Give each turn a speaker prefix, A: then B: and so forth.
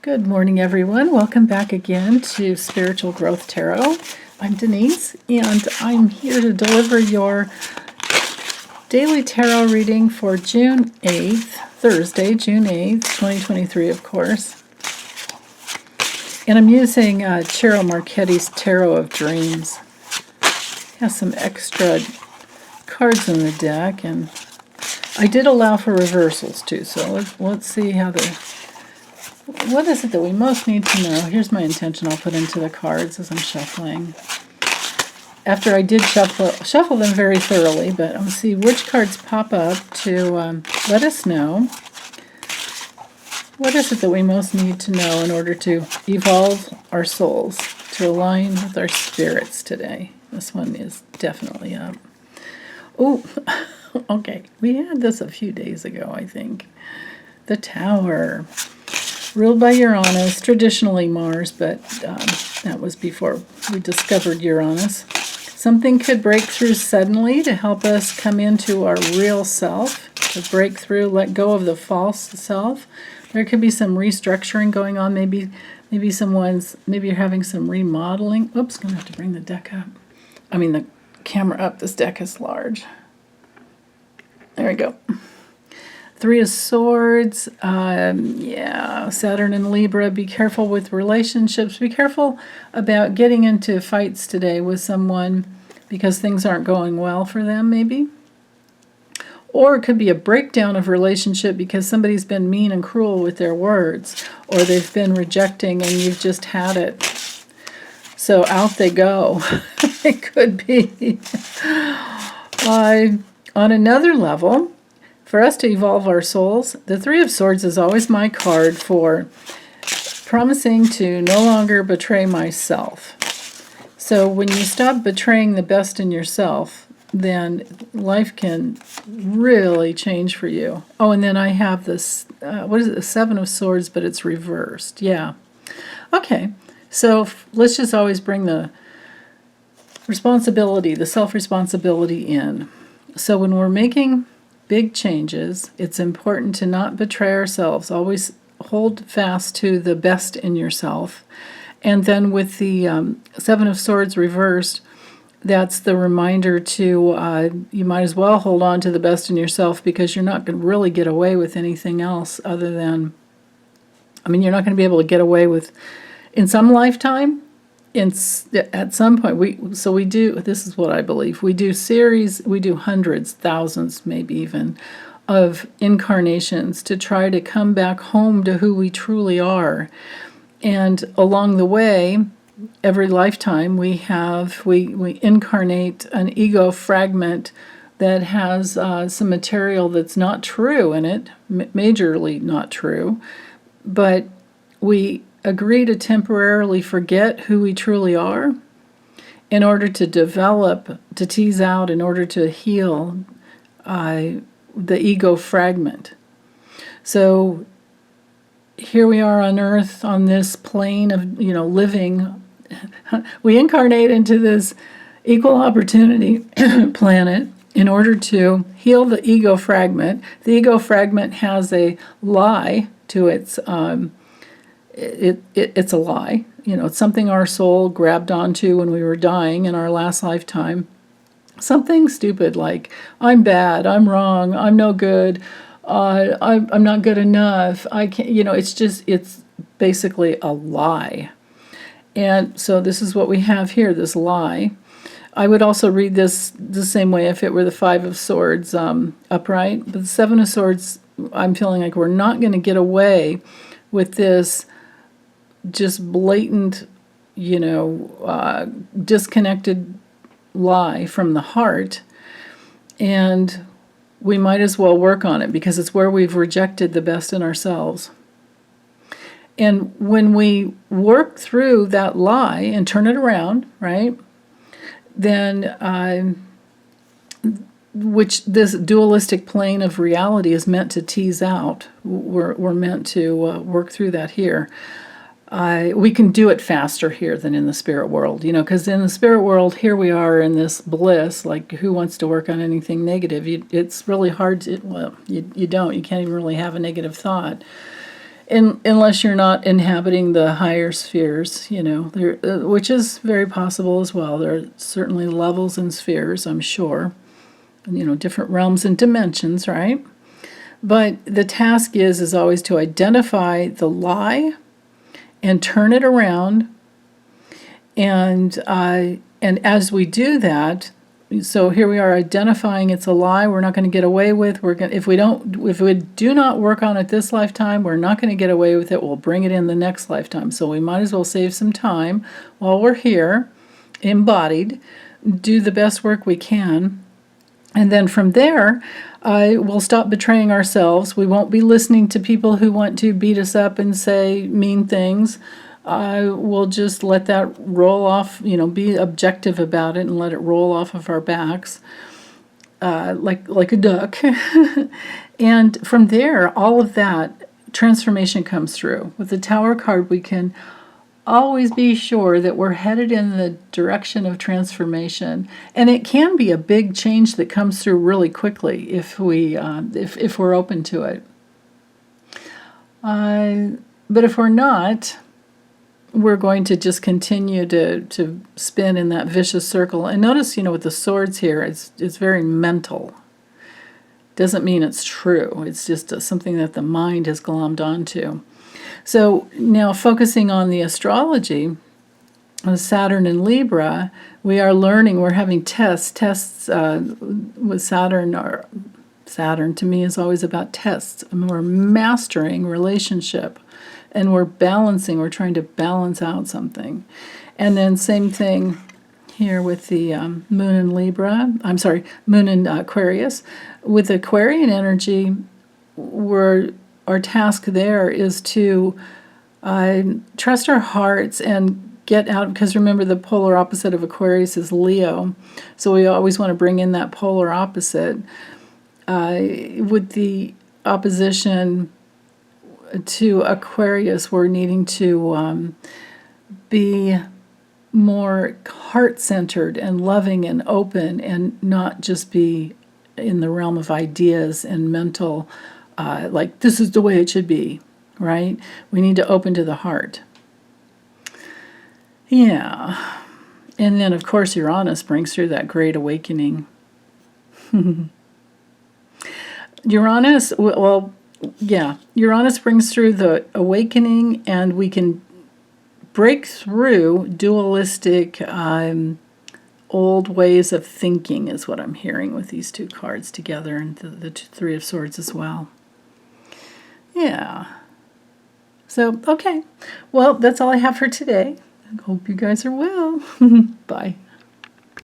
A: Good morning, everyone. Welcome back again to Spiritual Growth Tarot. I'm Denise, and I'm here to deliver your daily tarot reading for June 8th, Thursday, June 8th, 2023, of course. And I'm using Cheryl Marchetti's Tarot of Dreams. It has some extra cards in the deck, and I did allow for reversals too, so let's see how what is it that we most need to know? Here's my intention I'll put into the cards as I'm shuffling. After I did shuffle them very thoroughly, but I'll see which cards pop up to let us know what is it that we most need to know in order to evolve our souls, to align with our spirits today. This one is definitely up. Oh, okay. We had this a few days ago, I think. The Tower. Ruled by Uranus, traditionally Mars, but that was before we discovered Uranus. Something could break through suddenly to help us come into our real self, to break through, let go of the false self. There could be some restructuring going on. Maybe you're having some remodeling. Oops, gonna have to bring the deck up. I mean the camera up. This deck is large. There we go. Three of Swords, Saturn and Libra. Be careful with relationships. Be careful about getting into fights today with someone because things aren't going well for them, maybe. Or it could be a breakdown of relationship because somebody's been mean and cruel with their words, or they've been rejecting and you've just had it. So out they go. It could be. On another level, for us to evolve our souls, the Three of Swords is always my card for promising to no longer betray myself. So when you stop betraying the best in yourself, then life can really change for you. Oh, and then I have this, the Seven of Swords, but it's reversed. Yeah. Okay, so let's just always bring the responsibility, the self-responsibility in. So when we're making big changes, it's important to not betray ourselves. Always hold fast to the best in yourself. And then with the Seven of Swords reversed, that's the reminder to, you might as well hold on to the best in yourself because you're not going to really get away with anything else other than, you're not going to be able to get away with, in some lifetime, at some point, we do, this is what I believe, we do hundreds, thousands, maybe even, of incarnations to try to come back home to who we truly are. And along the way, every lifetime we incarnate an ego fragment that has some material that's not true in it, majorly not true, but we agree to temporarily forget who we truly are in order to develop, to tease out, in order to heal the ego fragment. So here we are on Earth, on this plane of, living. We incarnate into this equal opportunity planet in order to heal the ego fragment. The ego fragment has a lie to its it's a lie. It's something our soul grabbed onto when we were dying in our last lifetime. Something stupid like, I'm bad, I'm wrong, I'm no good, I'm not good enough, I can't, it's basically a lie. And so this is what we have here, this lie. I would also read this the same way if it were the Five of Swords upright. But the Seven of Swords, I'm feeling like we're not going to get away with this just blatant, disconnected lie from the heart, and we might as well work on it because it's where we've rejected the best in ourselves. And when we work through that lie and turn it around, right, then which this dualistic plane of reality is meant to tease out. We're meant to work through that here. We can do it faster here than in the spirit world, because in the spirit world, here we are in this bliss, like who wants to work on anything negative? It's really hard to, you don't. You can't even really have a negative thought. unless you're not inhabiting the higher spheres, you know, which is very possible as well. There are certainly levels and spheres, I'm sure, you know, different realms and dimensions, right? But the task is always to identify the lie and turn it around. And as we do that, so here we are identifying it's a lie we're not going to get away with. If we do not work on it this lifetime, we're not going to get away with it. We'll bring it in the next lifetime. So we might as well save some time while we're here, embodied, do the best work we can. And then from there, we'll stop betraying ourselves. We won't be listening to people who want to beat us up and say mean things. We'll just let that roll off, you know, be objective about it and let it roll off of our backs like a duck. And from there, all of that transformation comes through. With the Tower card, we can always be sure that we're headed in the direction of transformation, and it can be a big change that comes through really quickly if we're open to it. But if we're not, we're going to just continue to spin in that vicious circle. And notice, you know, with the swords here, it's very mental. Doesn't mean it's true. It's just something that the mind has glommed onto. So now focusing on the astrology of Saturn and Libra, we are learning, we're having tests with Saturn. Saturn to me is always about tests. And we're mastering relationship, and we're trying to balance out something. And then same thing here with the Moon in Libra, Moon in Aquarius. With Aquarian energy, our task there is to trust our hearts and get out, because remember the polar opposite of Aquarius is Leo, so we always want to bring in that polar opposite. With the opposition to Aquarius, we're needing to be more heart-centered and loving and open, and not just be in the realm of ideas and mental like this is the way it should be, right? We need to open to the heart. Yeah. And then, of course, Uranus brings through that great awakening. Uranus brings through the awakening, and we can break through dualistic old ways of thinking, is what I'm hearing with these two cards together, and the Three of Swords as well. Yeah. So, okay. Well, that's all I have for today. I hope you guys are well. Bye.